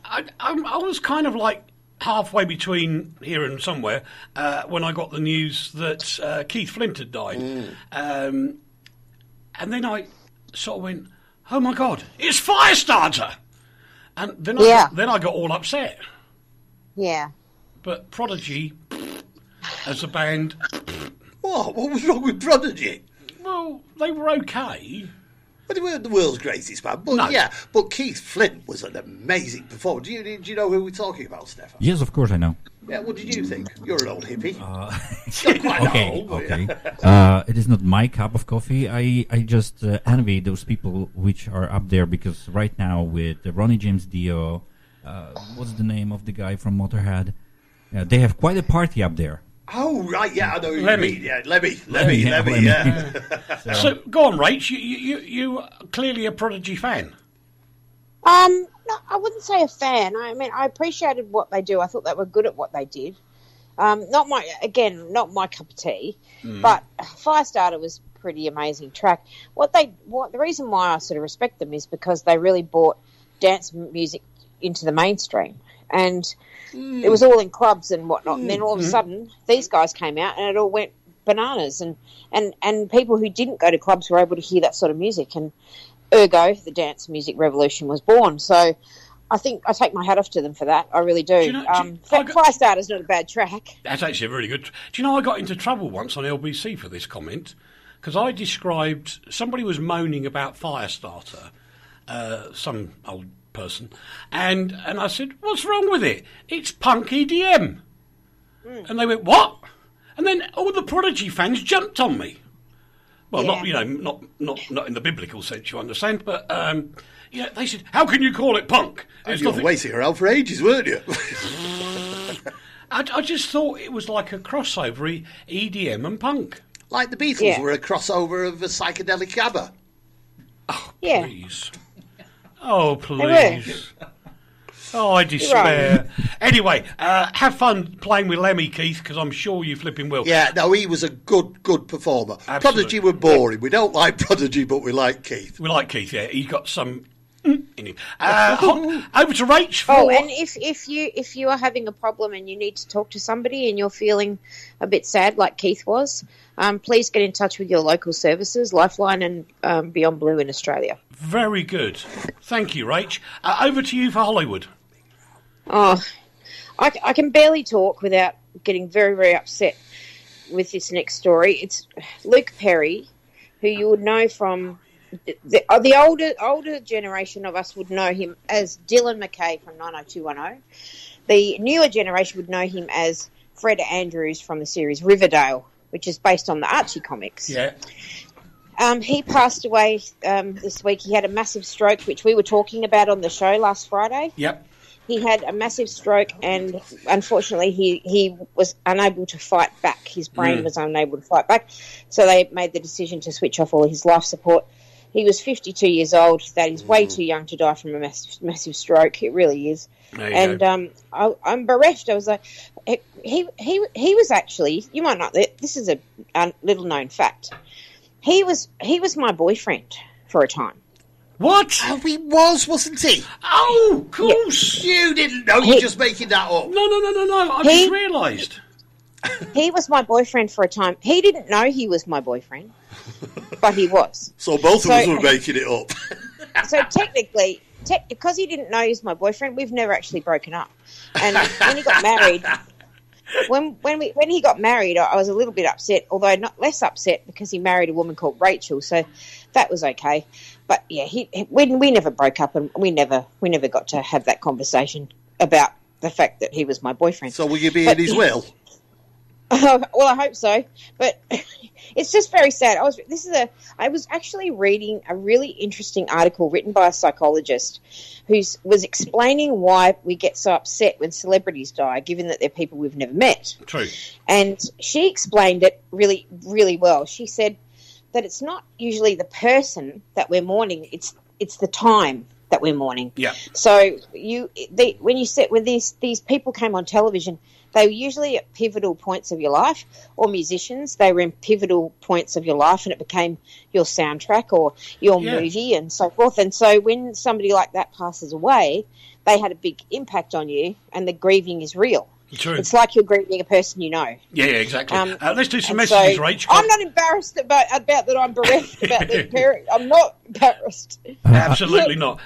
I was kind of like halfway between here and somewhere when I got the news that Keith Flint had died. And then I sort of went, oh my God, it's Firestarter! And then I got all upset. Yeah. But Prodigy, as a band... What was wrong with Prodigy? Well, they were okay. But they weren't the world's greatest band. But no. But Keith Flint was an amazing performer. Do you know who we're talking about, Stefan? Yes, of course I know. Yeah, what did you think? You're an old hippie. Okay. It is not my cup of coffee. I just envy those people which are up there, because right now with Ronnie James Dio, what's the name of the guy from Motorhead? They have quite a party up there. Oh, right, yeah, I know who Lemmy. you mean. Yeah, Lemmy, yeah. So, go on, Rach. You are clearly a Prodigy fan. No, I wouldn't say a fan. I mean, I appreciated what they do. I thought they were good at what they did. Not my cup of tea. But Firestarter was a pretty amazing track. The reason why I sort of respect them is because they really brought dance music into the mainstream, and it was all in clubs and whatnot. And then all of a sudden, these guys came out, and it all went bananas. And people who didn't go to clubs were able to hear that sort of music, and ergo, the dance music revolution was born. So I think I take my hat off to them for that. I really do. Firestarter's not a bad track. That's actually a really good... Do you know I got into trouble once on LBC for this comment? Because I described... Somebody was moaning about Firestarter, some old person, and I said, what's wrong with it? It's punk EDM. And they went, what? And then all the Prodigy fans jumped on me. Well, Yeah. not in the biblical sense, you understand, but they said, how can you call it punk? It's You were nothing- waiting around for ages, weren't you? I just thought it was like a crossover, EDM and punk. Like the Beatles Yeah. were a crossover of a psychedelic ABBA. Yeah. Please. Oh, were. please. Oh, I despair. Anyway, have fun playing with Lemmy, Keith, because I'm sure you flipping will. Yeah, no, he was a good performer. Absolutely. Prodigy were boring. We don't like Prodigy, but we like Keith. We like Keith, yeah. He's got some in him. Over to Rach for... Oh, and if you are having a problem and you need to talk to somebody and you're feeling a bit sad like Keith was, please get in touch with your local services, Lifeline and Beyond Blue in Australia. Very good. Thank you, Rach. Over to you for Hollywood. Oh, I can barely talk without getting very, very upset with this next story. It's Luke Perry, who you would know from the older generation of us would know him as Dylan McKay from 90210. The newer generation would know him as Fred Andrews from the series Riverdale, which is based on the Archie comics. Yeah. He passed away this week. He had a massive stroke, which we were talking about on the show last Friday. Yep. He had a massive stroke, and unfortunately, he was unable to fight back. His brain was unable to fight back, so they made the decision to switch off all his life support. He was 52 years old. That is way too young to die from a massive stroke. It really is. And I'm bereft. I was like, he was actually. You might not. This is a little known fact. He was my boyfriend for a time. What? Oh, he was, wasn't he? Oh, of course. You didn't know. You're just making that up. No. I just realised. He was my boyfriend for a time. He didn't know he was my boyfriend, but he was. So both of us were making it up. So technically, because he didn't know he was my boyfriend, we've never actually broken up. And when he got married, when he got married, I was a little bit upset, although not less upset because he married a woman called Rachel. So that was okay. But yeah, we never broke up, and we never got to have that conversation about the fact that he was my boyfriend. So will you be in his will? Well, I hope so, but it's just very sad. I was actually reading a really interesting article written by a psychologist who was explaining why we get so upset when celebrities die, given that they're people we've never met. True. And she explained it really, really well. She said that it's not usually the person that we're mourning; it's the time that we're mourning. Yeah. So when these people came on television, they were usually at pivotal points of your life, or musicians. They were in pivotal points of your life, and it became your soundtrack or your movie and so forth. And so when somebody like that passes away, they had a big impact on you, and the grieving is real. True. It's like you're grieving a person you know. Yeah, exactly. Let's do some and messages, so Rach. I'm not embarrassed about that I'm bereft about Luke Perry. I'm not embarrassed. Absolutely not.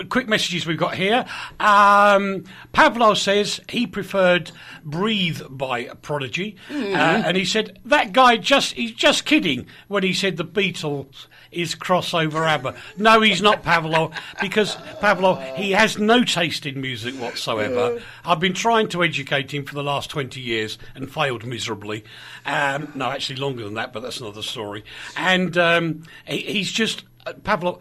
Quick messages we've got here. Pablo says he preferred Breathe by Prodigy. And he said, that guy he's just kidding when he said the Beatles is crossover ABBA. No, he's not, Pablo, because, Pablo, he has no taste in music whatsoever. I've been trying to educate him for the last 20 years and failed miserably. No, actually longer than that, but that's another story. And he's just... Pablo,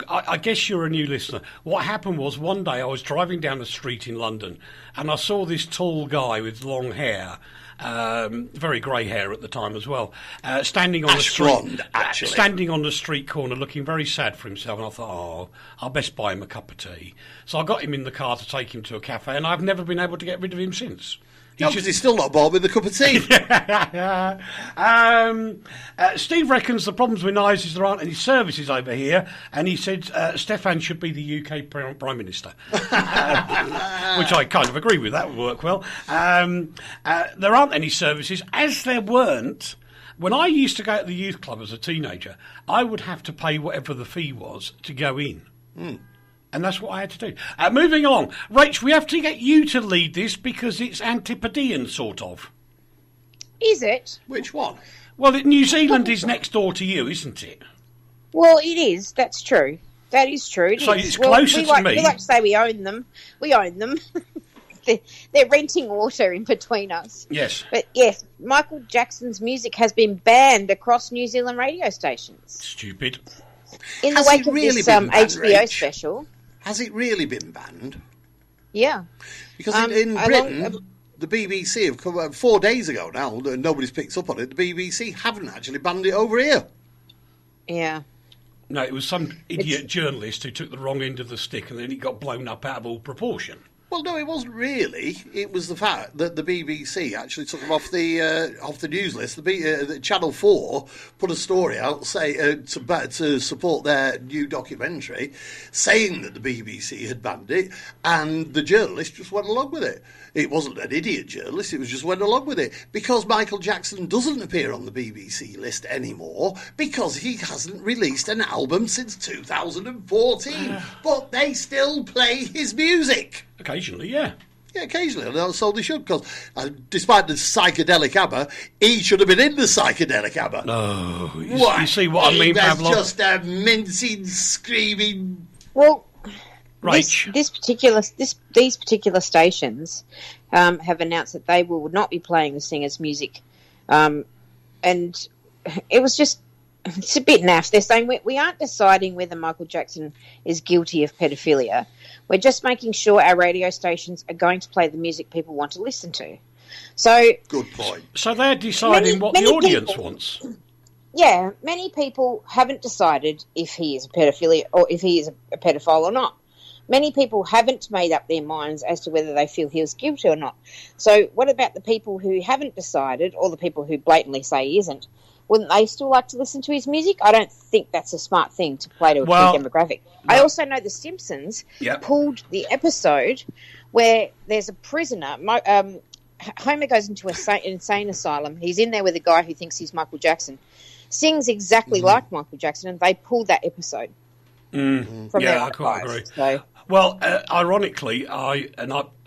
I guess you're a new listener. What happened was one day I was driving down the street in London and I saw this tall guy with long hair, very grey hair at the time as well, standing on the street, standing on the street corner, looking very sad for himself. And I thought, oh, I'll best buy him a cup of tea. So I got him in the car to take him to a cafe, and I've never been able to get rid of him since. He's still not bought with a cup of tea. Steve reckons the problems with knives is there aren't any services over here, and he said Stefan should be the UK Prime Minister, which I kind of agree with. That would work well. There aren't any services, as there weren't. When I used to go to the youth club as a teenager, I would have to pay whatever the fee was to go in. And that's what I had to do. Moving along. Rach, we have to get you to lead this because it's Antipodean, sort of. Is it? Which one? Well, New Zealand is next door to you, isn't it? Well, it is. That's true. That is true. So it's closer to me. We like to say we own them. We own them. they're renting water in between us. Yes. But yes, Michael Jackson's music has been banned across New Zealand radio stations. Stupid. In the Has wake it of really this been banned, HBO Rach? special. Has it really been banned? Yeah. Because in Britain, the BBC have come 4 days ago now, nobody's picked up on it, the BBC haven't actually banned it over here. Yeah. No, it was some idiot journalist who took the wrong end of the stick and then it got blown up out of all proportion. Well, no, it wasn't really. It was the fact that the BBC actually took them off the news list. The Channel 4 put a story out to support their new documentary, saying that the BBC had banned it, and the journalist just went along with it. It wasn't an idiot journalist, it was just went along with it. Because Michael Jackson doesn't appear on the BBC list anymore, because he hasn't released an album since 2014. But they still play his music. Occasionally, yeah. Yeah, occasionally, so they should, because despite the psychedelic ABBA, he should have been in the psychedelic ABBA. No, you see what I mean, That's Pavlov? just a mincing, screaming... Well, Rach. these particular stations have announced that they will not be playing the singer's music. And it was just... It's a bit naff. They're saying we aren't deciding whether Michael Jackson is guilty of pedophilia. We're just making sure our radio stations are going to play the music people want to listen to. So Good point. So they're deciding what the audience wants. Yeah, many people haven't decided if he is a pedophilia or if he is a pedophile or not. Many people haven't made up their minds as to whether they feel he was guilty or not. So what about the people who haven't decided, or the people who blatantly say he isn't? Wouldn't they still like to listen to his music? I don't think that's a smart thing to play to a key demographic. No. I also know The Simpsons pulled the episode where there's a prisoner. Homer goes into an insane asylum. He's in there with a guy who thinks he's Michael Jackson. Sings exactly like Michael Jackson, and they pulled that episode from their I quite agree. So. Well, ironically, I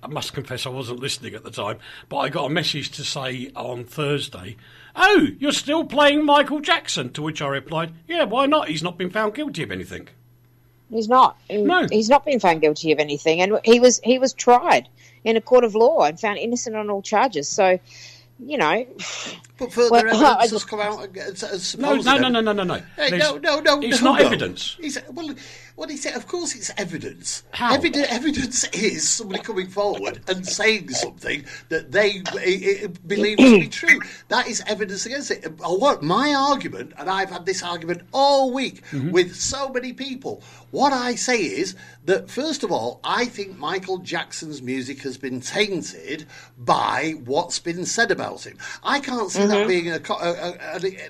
must confess I wasn't listening at the time, but I got a message to say on Thursday, "Oh, you're still playing Michael Jackson?" To which I replied, "Yeah, why not? He's not been found guilty of anything." He's not. No. He's not been found guilty of anything, and he was tried in a court of law and found innocent on all charges. So, you know. But further evidence has come out. No. No. It's not evidence. Of course it's evidence. How? Evidence is somebody coming forward and saying something that they believe to be true. That is evidence against it. My argument, and I've had this argument all week with so many people, what I say is that, first of all, I think Michael Jackson's music has been tainted by what's been said about him. I can't see that being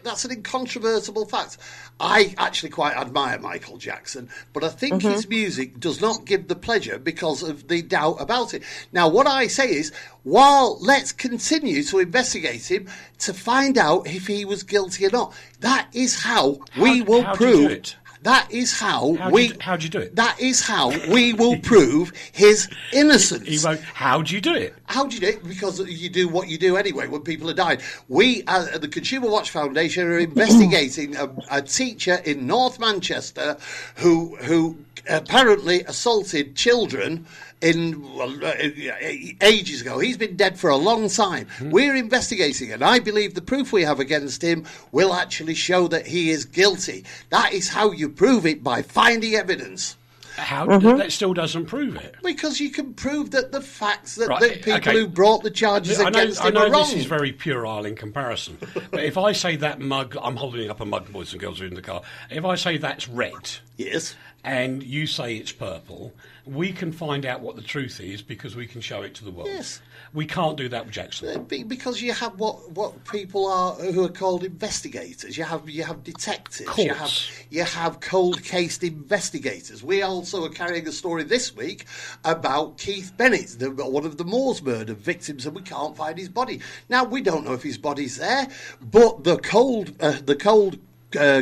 that's an incontrovertible fact. I actually quite admire Michael Jackson, but I think his music does not give the pleasure because of the doubt about it. Now, what I say is, let's continue to investigate him to find out if he was guilty or not. That is how we will prove. That is how How'd you do it? That is how we will prove his innocence. He wrote, "How'd you do it?" How do you do it? Because you do what you do anyway when people are dying. We, at the Consumer Watch Foundation, are investigating a teacher in North Manchester who apparently assaulted children ages ago. He's been dead for a long time. We're investigating, and I believe the proof we have against him will actually show that he is guilty. That is how you prove it, by finding evidence. That still doesn't prove it. Because you can prove that the facts that the people who brought the charges against him are wrong. This is very puerile in comparison. But if I say that mug, I'm holding up a mug, boys and girls who are in the car. If I say that's red, yes, and you say it's purple, we can find out what the truth is because we can show it to the world. Yes. We can't do that with Jackson. Because you have what people are who are called investigators. You have detectives. Courts. You have cold case investigators. We also are carrying a story this week about Keith Bennett, one of the Moors murder victims, and we can't find his body. Now, we don't know if his body's there, but the cold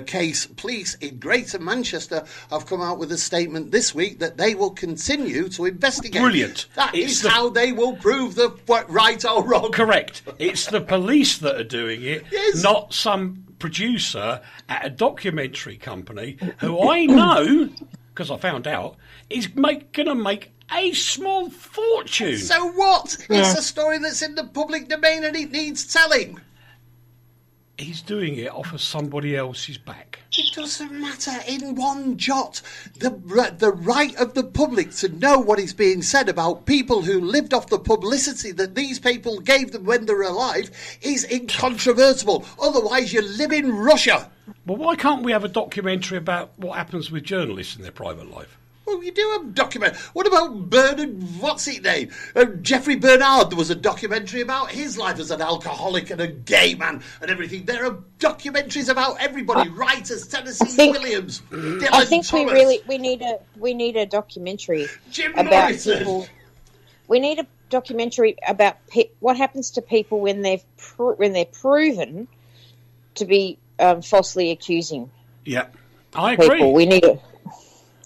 case police in Greater Manchester have come out with a statement this week that they will continue to investigate. Brilliant. That is how they will prove the right or wrong. Correct. It's the police that are doing it, yes, not some producer at a documentary company who I know, because I found out, is going to make a small fortune. So what? It's a story that's in the public domain and it needs telling. He's doing it off of somebody else's back. It doesn't matter in one jot. The right of the public to know what is being said about people who lived off the publicity that these people gave them when they were alive is incontrovertible. Otherwise, you live in Russia. Well, why can't we have a documentary about what happens with journalists in their private life? Well, you do have a document. What about Bernard, what's his name? Jeffrey Bernard, there was a documentary about his life as an alcoholic and a gay man and everything. There are documentaries about everybody, writers, Tennessee Williams, Dylan I think Thomas. we need a documentary Jim about Morrison. people. We need a documentary about what happens to people when they're proven to be falsely accusing Yeah, I agree. people.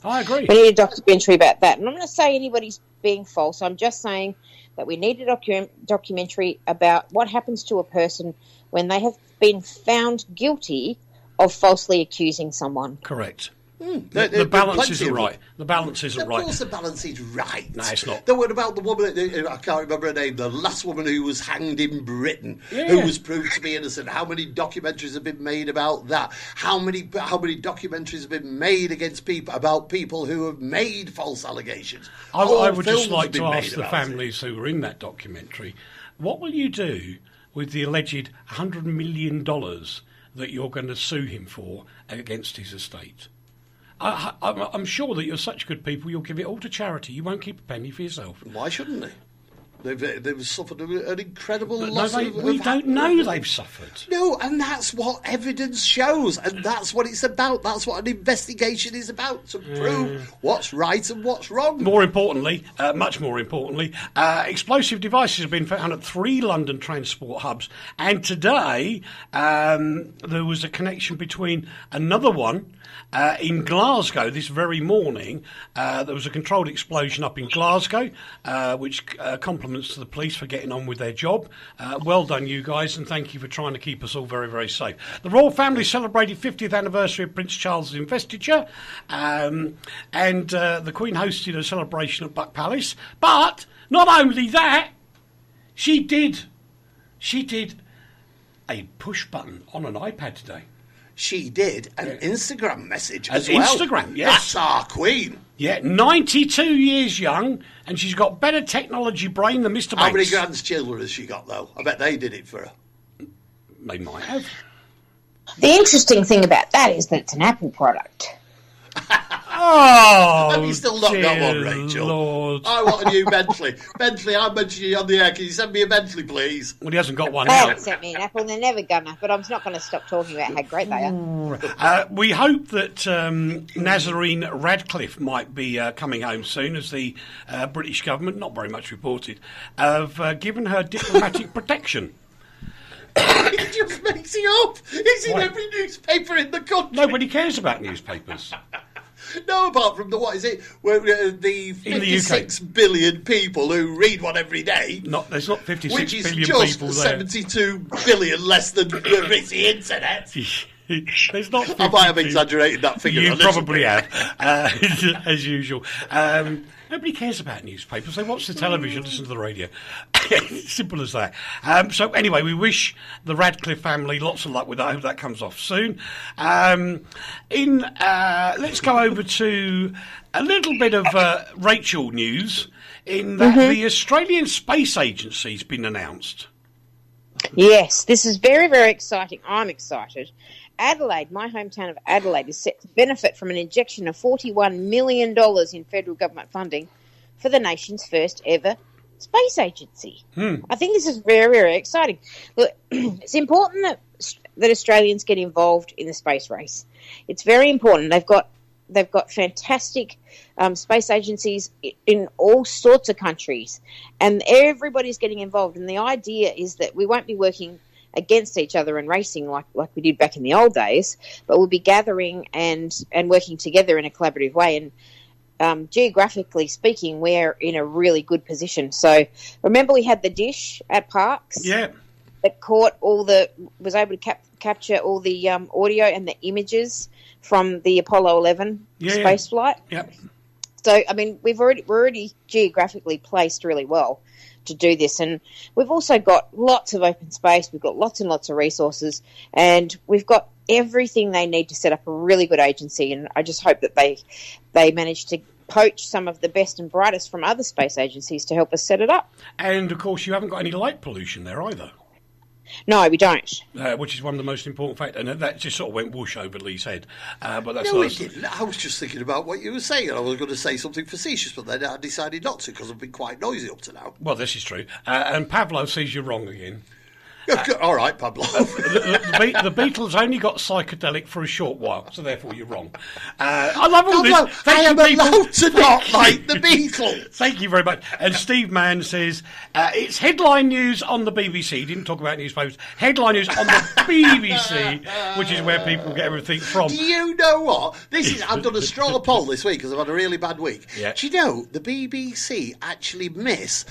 I agree. We need a documentary about that. And I'm not going to say anybody's being false. I'm just saying that we need a documentary about what happens to a person when they have been found guilty of falsely accusing someone. Correct. The balance isn't right. The balance isn't right. Of course the balance is right. No, it's not. The one about the woman, I can't remember her name, the last woman who was hanged in Britain, Yeah. who was proved to be innocent. How many documentaries have been made about that? How many documentaries have been made against people who have made false allegations? I Whole would films just like have been to made ask the about families who were in that documentary, what will you do with the alleged $100 million that you're going to sue him for against his estate? I'm sure that you're such good people, you'll give it all to charity. You won't keep a penny for yourself. it. Why shouldn't they? They've suffered an incredible No, loss. we don't know they've suffered. No, and that's what evidence shows, and that's what it's about. That's what an investigation is about, to prove what's right and what's wrong. More importantly, much more importantly, explosive devices have been found at 3 London transport hubs. And today, there was a connection between another one in Glasgow this very morning. There was a controlled explosion up in Glasgow, which compliments to the police for getting on with their job. Well done, you guys, and thank you for trying to keep us all very, very safe. The royal family celebrated 50th anniversary of Prince Charles' investiture, and the Queen hosted a celebration at Buck Palace. But not only that, she did a push button on an iPad today. She did an Instagram message as well. Instagram, yes. That's our Queen. Yeah, 92 years young, and she's got better technology brain than Mr. Banks. How many grandchildren has she got, though? I bet they did it for her. They might have. The interesting thing about that is that it's an Apple product. Oh, Have you still not got one, dear Rachel? Lord. I want a new Bentley. Bentley, I'm mentioning you on the air. Can you send me a Bentley, please? Well, he hasn't got one They now. haven't sent me an Apple, and they're never gonna. But I'm not going to stop talking about how great they are. We hope that Nazarene Radcliffe might be coming home soon, as the British government, not very much reported, have given her diplomatic protection. He just makes it up. It's in Why? every newspaper in the country. Nobody cares about newspapers. No, apart from the In the 56 billion people who read one every day. There's not 56 Which is billion just people there. 72 billion less than the internet. There's not. I might have 52. exaggerated that figure. You a little probably bit. have, as usual. Nobody cares about newspapers. They watch the television, listen to the radio. Simple as that. So anyway, we wish the Radcliffe family lots of luck with that. I hope that comes off soon. Let's go over to a little bit of Rachel news. In that the Australian Space Agency has been announced. Yes, this is very, very exciting. I'm excited. Adelaide, my hometown of Adelaide, is set to benefit from an injection of $41 million in federal government funding for the nation's first ever space agency. I think this is very, very exciting. Look, it's important that Australians get involved in the space race. It's very important. They've got fantastic space agencies in all sorts of countries, and everybody's getting involved. And the idea is that we won't be working against each other and racing like we did back in the old days, but we'll be gathering and working together in a collaborative way. And geographically speaking, we're in a really good position. So remember, we had the dish at Parkes, that was able to capture all the audio and the images from the Apollo 11 space flight. Yep. So, I mean, we're already geographically placed really well to do this, and we've also got lots of open space. We've got lots and lots of resources, and we've got everything they need to set up a really good agency. And I just hope that they manage to poach some of the best and brightest from other space agencies to help us set it up. And, of course, you haven't got any light pollution there either. No, we don't. Which is one of the most important factors. And that just sort of went whoosh over Lee's head. But that's No, it didn't. I was just thinking about what you were saying. I was going to say something facetious, but then I decided not to because I've been quite noisy up to now. Well, this is true. And Pablo says you're wrong again. All right, Pablo. The Beatles only got psychedelic for a short while, so therefore you're wrong. I love all Pablo, this. I am people. allowed to not like the Beatles. Thank you very much. And Steve Mann says, it's headline news on the BBC. He didn't talk about newspapers. Headline news on the BBC, which is where people get everything from. Do you know what? I've done a straw poll this week because I've had a really bad week. Yeah. Do you know the BBC actually miss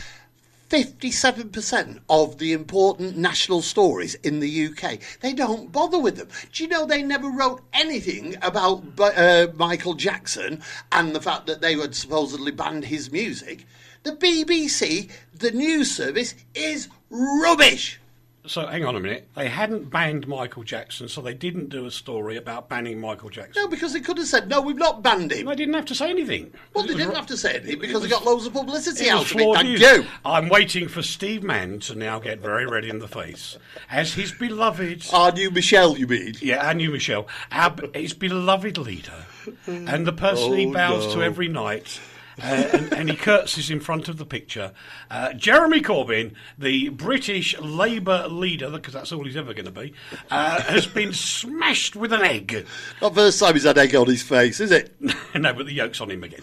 57% of the important national stories in the UK? They don't bother with them. Do you know they never wrote anything about Michael Jackson and the fact that they had supposedly banned his music? The BBC, the news service, is rubbish. So hang on a minute. They hadn't banned Michael Jackson, so they didn't do a story about banning Michael Jackson. No, because they could have said, no, we've not banned him. They didn't have to say anything. Well, they didn't have to say anything because they got loads of publicity It was out of it. flawed Thank news. you. I'm waiting for Steve Mann to now get very red in the face. As his beloved... Our new Michelle, you mean? Yeah, and you, Michelle. His beloved leader. And the person he bows to every night... and he curtsies in front of the picture. Jeremy Corbyn, the British Labour leader, because that's all he's ever going to be, has been smashed with an egg. Not the first time he's had egg on his face, is it? No, but the yolk's on him again.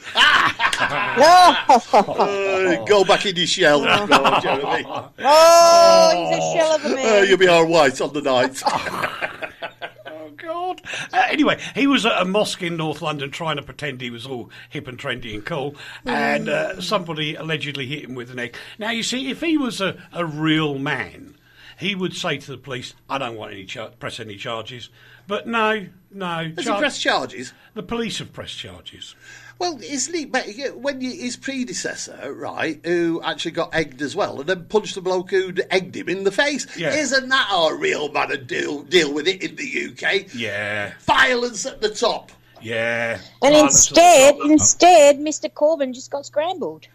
Go back in your shell. No, Jeremy. Oh, he's a shell of a man. You'll be all right on the night. Oh, God. Anyway, he was at a mosque in North London trying to pretend he was all hip and trendy and cool, and somebody allegedly hit him with an egg. Now, you see, if he was a real man, he would say to the police, I don't want any press any charges. But no. Has he pressed charges? The police have pressed charges. Well, isn't he? When his predecessor, right, who actually got egged as well, and then punched the bloke who'd egged him in the face, isn't that our real man and deal with it in the UK? Yeah. Violence at the top. Yeah. And instead, Mr. Corbyn just got scrambled.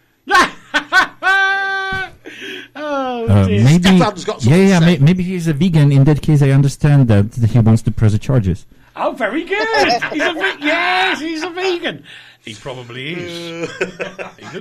Oh, dear. Maybe, Stefan's got something to say. maybe he's a vegan. In that case, I understand that he wants to press the charges. Oh, very good. He's a vegan. He probably is.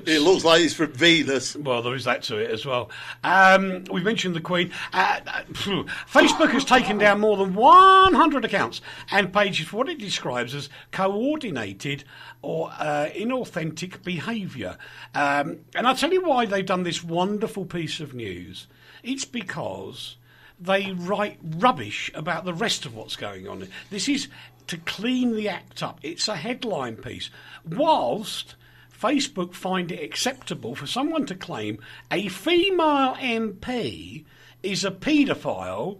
He looks like he's from Venus. Well, there is that to it as well. We've mentioned the Queen. Facebook has taken down more than 100 accounts and pages for what it describes as coordinated or inauthentic behaviour. And I'll tell you why they've done this wonderful piece of news. It's because they write rubbish about the rest of what's going on. This is to clean the act up. It's a headline piece. Whilst Facebook find it acceptable for someone to claim a female MP is a paedophile,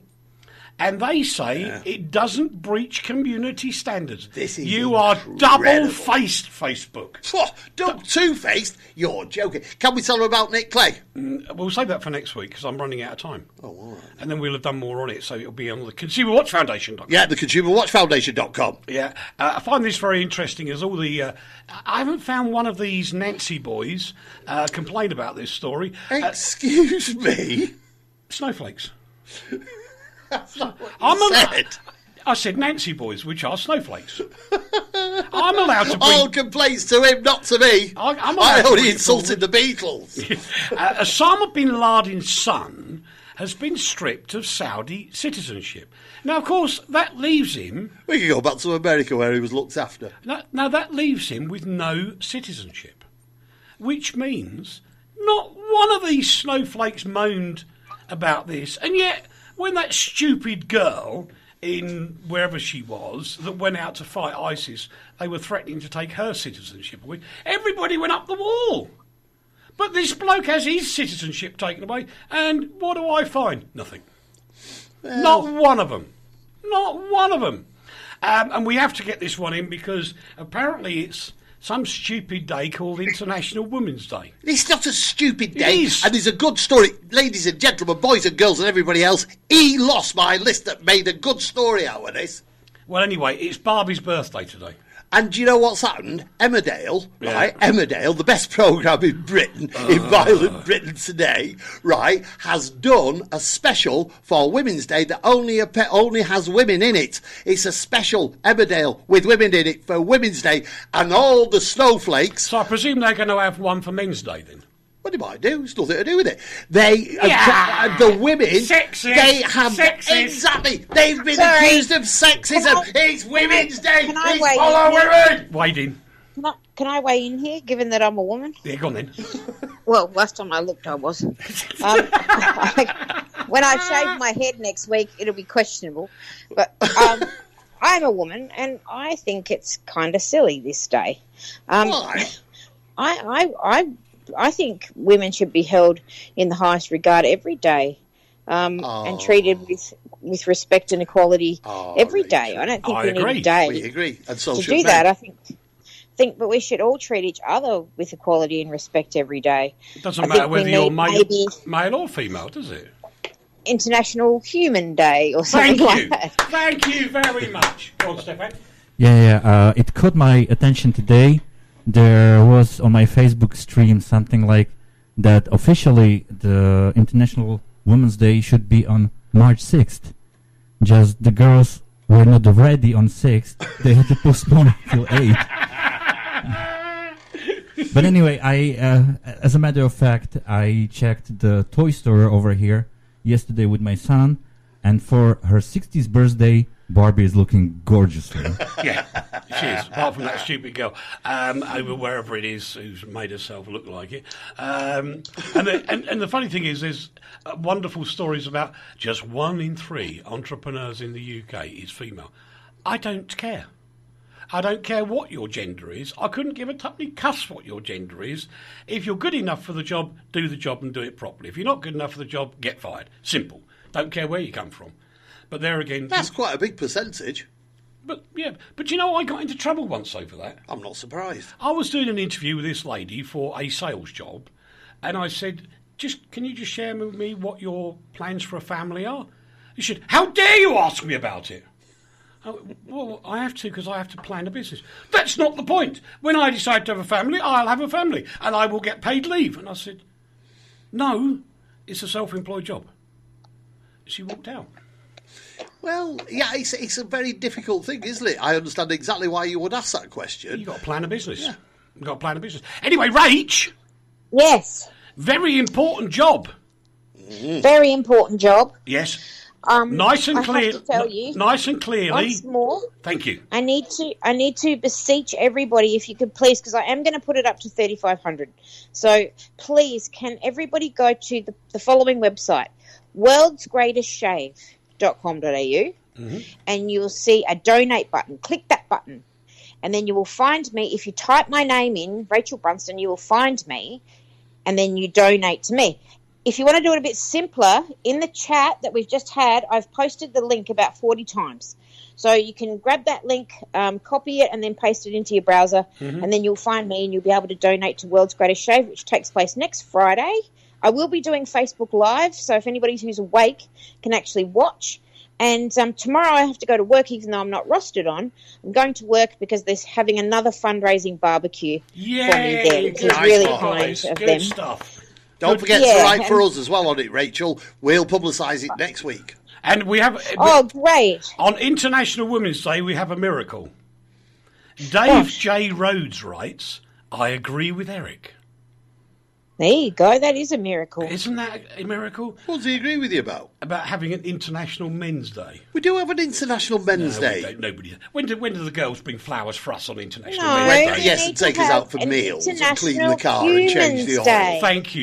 and they say it doesn't breach community standards. This is you are double-faced, Facebook. Two-faced? You're joking. Can we tell them about Nick Clegg? We'll save that for next week because I'm running out of time. Oh, all right. And then we'll have done more on it, so it'll be on the Consumer Watch Foundation. Yeah, the ConsumerWatchFoundation.com. Yeah, I find this very interesting as all the... I haven't found one of these Nancy boys complain about this story. Excuse me? Snowflakes. That's not what you said. I said Nancy boys, which are snowflakes. I'm allowed to bring... All complaints to him, not to me. I'm I allowed to only bring insulted the Beatles. Osama bin Laden's son has been stripped of Saudi citizenship. Now, of course, that leaves him... We can go back to America where he was looked after. Now, that leaves him with no citizenship, which means not one of these snowflakes moaned about this, and yet... When that stupid girl in wherever she was that went out to fight ISIS, they were threatening to take her citizenship away. Everybody went up the wall. But this bloke has his citizenship taken away, and what do I find? Nothing. Well, not one of them. Not one of them. And we have to get this one in because apparently it's some stupid day called International Women's Day. It's not a stupid day, It is. and there's a good story. Ladies and gentlemen, boys and girls and everybody else, he lost my list that made a good story out of this. Well, anyway, it's Barbie's birthday today. And do you know what's happened? Emmerdale, Yeah. right? Emmerdale, the best programme in Britain, in violent Britain today, right, has done a special for Women's Day that only has women in it. It's a special Emmerdale with women in it for Women's Day, and all the snowflakes. So I presume they're going to have one for Men's Day then. What they might do? It's nothing to do with it. They, Yeah. the women, Sexist. they have Sexist. exactly. They've been Sorry. accused of sexism. It's Women's Day. Can I It's weigh follow in here? women. Wade in. Can I weigh in here, given that I'm a woman? Yeah, go on then. Well, last time I looked, I was. When I shave my head next week, it'll be questionable. But I'm a woman, and I think it's kind of silly this day. Why? I think women should be held in the highest regard every day, and treated with respect and equality every day. I don't think I we agree. need a day We agree. And so to should do men. that. I think, but we should all treat each other with equality and respect every day. It doesn't I matter think we whether you're need male, maybe male or female, does it? International Human Day or something Thank like you. that. Thank you very much. Go on, Stefan. Yeah. It caught my attention today. There was on my Facebook stream something like that officially the International Women's Day should be on March 6th. Just the girls were not ready on 6th. They had to postpone it till 8th. But anyway, as a matter of fact, I checked the toy store over here yesterday with my son, and for her 60th birthday, Barbie is looking gorgeously. Yeah, she is. Apart from that stupid girl over wherever it is who's made herself look like it. And the funny thing is, there's wonderful stories about just 1 in 3 entrepreneurs in the UK is female. I don't care. I don't care what your gender is. I couldn't give a tuppenny cuss what your gender is. If you're good enough for the job, do the job and do it properly. If you're not good enough for the job, get fired. Simple. Don't care where you come from. But there again... That's quite a big percentage. But you know, I got into trouble once over that. I'm not surprised. I was doing an interview with this lady for a sales job, and I said, can you just share with me what your plans for a family are? She said, how dare you ask me about it? Well, I have to because I have to plan a business. That's not the point. When I decide to have a family, I'll have a family and I will get paid leave. And I said, no, it's a self-employed job. She walked out. Well, yeah, it's a very difficult thing, isn't it? I understand exactly why you would ask that question. You've got to plan a business. Yeah. You've got to plan a business. Anyway, Rach. Yes. Very important job. Very important job. Yes. Nice and I clear. have to tell you, nice and clearly. Once more. Thank you. I need to beseech everybody, if you could please, because I am going to put it up to 3,500. So please, can everybody go to the following website, worldsgreatestshave.com.au, and you'll see a donate button. Click that button, and then you will find me. If you type my name in, Rachel Brunston, you will find me, and then you donate to me. If you want to do it a bit simpler, in the chat that we've just had, I've posted the link about 40 times. So you can grab that link, copy it, and then paste it into your browser, and then you'll find me, and you'll be able to donate to World's Greatest Shave, which takes place next Friday. I will be doing Facebook Live, so if anybody who's awake can actually watch. And tomorrow I have to go to work, even though I'm not rostered on. I'm going to work because they're having another fundraising barbecue for me there, which is really kind of Good them. stuff. Don't forget to write for us as well on it, Rachel. We'll publicise it next week. And we have... Oh, great. On International Women's Day, we have a miracle. Dave J. Rhodes writes, I agree with Eric. There you go. That is a miracle. Isn't that a miracle? What does he agree with you about? About having an International Men's Day. We do have an International Men's Day. We don't, nobody. When do the girls bring flowers for us on International No, Men's we Day? Yes, need and to take us have out for an meals and clean the International car and change the Humans oil. Day. Thank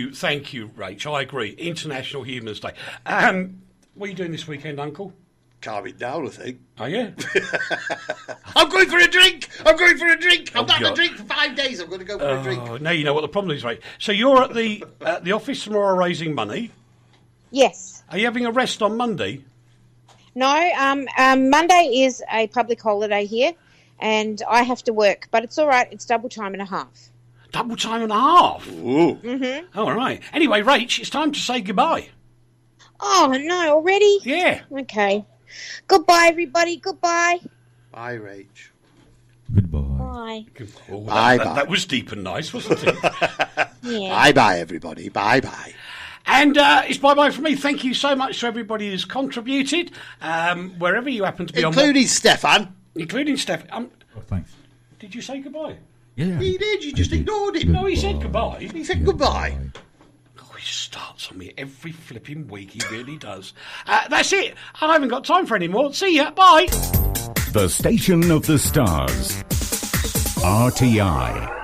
you, Rach. I agree. International Humans Day. What are you doing this weekend, Uncle? Calm it down, I think. Are you? I'm going for a drink! I'm going for a drink! I've Oh, not had a God. drink for 5 days. I'm going to go for a drink. Oh, now you know what the problem is, right? So you're at the office tomorrow raising money. Yes. Are you having a rest on Monday? No, Monday is a public holiday here, and I have to work. But it's all right. It's double time and a half. Double time and a half? Ooh. Mm-hmm. All right. Anyway, Rach, it's time to say goodbye. Oh, no, already? Yeah. Okay. Goodbye, everybody. Goodbye. Bye, Rach. Goodbye. Bye. Oh, Bye. That was deep and nice, wasn't it? Yeah. Bye, everybody. Bye. And it's bye-bye from me. Thank you so much to everybody who's contributed, wherever you happen to be Including Stefan. Including Steph. Oh, thanks. Did you say goodbye? Yeah. He did, you just ignored him. No, he said goodbye. He said goodbye. Oh, he starts on me every flipping week. He really does. That's it. I haven't got time for any more. See ya. Bye. The Station of the Stars. RTI.